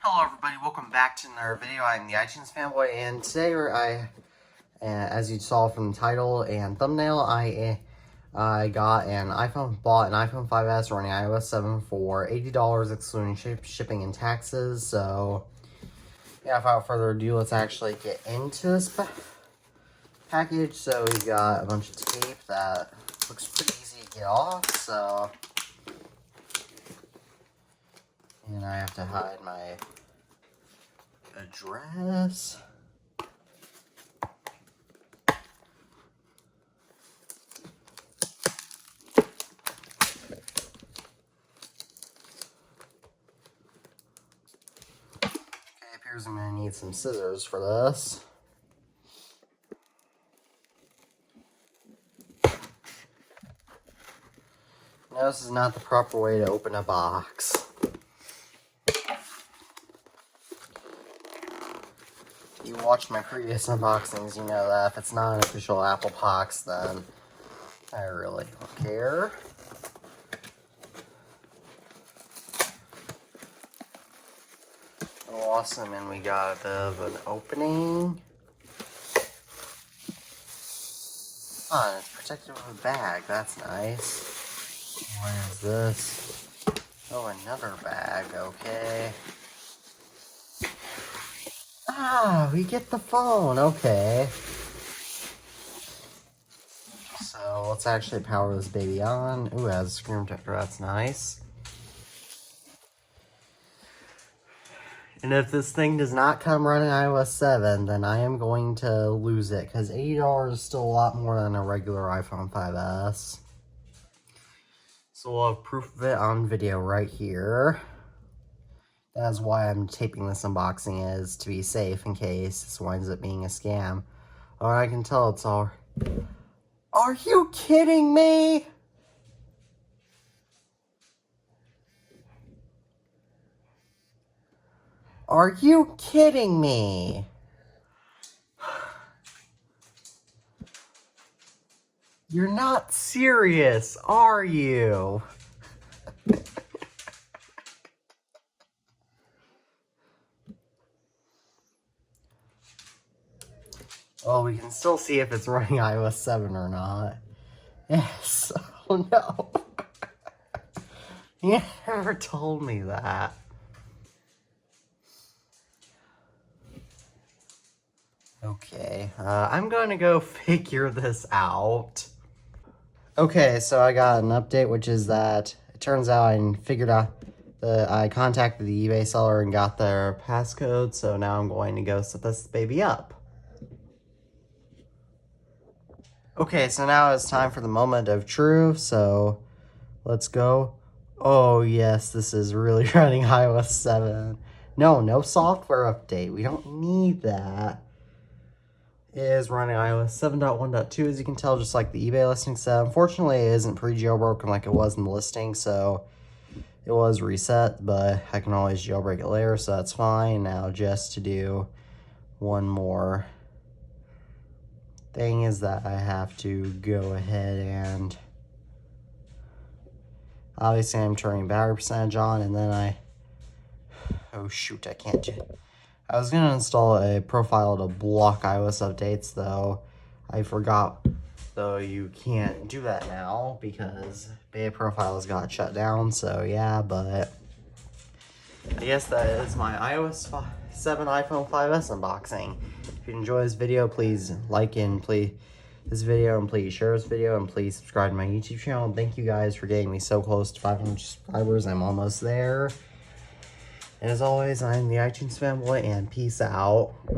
Hello everybody, welcome back to another video. I'm the iTunes fanboy, and today as you saw from the title and thumbnail, I got an bought an iPhone 5S running iOS 7 for $80 excluding shipping and taxes. So yeah, without further ado, let's actually get into this package. So we got a bunch of tape that looks pretty easy to get off, and I have to hide my address. Okay, appears I'm gonna need some scissors for this. Now, this is not the proper way to open a box. If you watched my previous unboxings, you know that if it's not an official Apple box, then I really don't care. Awesome, and we got a bit of an opening. Oh, and it's protected with a bag. That's nice. What is this? Oh, another bag. Okay. Ah, we get the phone. Okay. So let's actually power this baby on. Ooh, it has a screen protector. That's nice. And if this thing does not come running iOS 7, then I am going to lose it, because $80 is still a lot more than a regular iPhone 5S. So we'll have proof of it on video right here. That's why I'm taping this unboxing, is to be safe in case this winds up being a scam. Oh, I can tell it's all... Are you kidding me? Are you kidding me? You're not serious, are you? Well, we can still see if it's running iOS 7 or not. Yes. Oh no. You never told me that. Okay, I'm going to go figure this out. Okay, so I got an update, which is that it turns out I contacted the eBay seller and got their passcode, so now I'm going to go set this baby up. Okay, so now it's time for the moment of truth, so let's go. Oh yes, this is really running iOS 7. No software update. We don't need that. It is running iOS 7.1.2, as you can tell, just like the eBay listing said. Unfortunately, it isn't pre-jailbroken like it was in the listing, so it was reset, but I can always jailbreak it later, so that's fine. Now, just to do one more thing is that I have to go ahead and... Obviously, I'm turning battery percentage on, and then oh shoot, I can't do... I was going to install a profile to block iOS updates, though I forgot, though you can't do that now because beta profiles got shut down, so yeah, but I guess that is my iOS 7 iPhone 5S unboxing. If you enjoy this video, please like and please share this video, and please subscribe to my YouTube channel. Thank you guys for getting me so close to 500 subscribers. I'm almost there. And as always, I'm the iTunes fanboy, and peace out.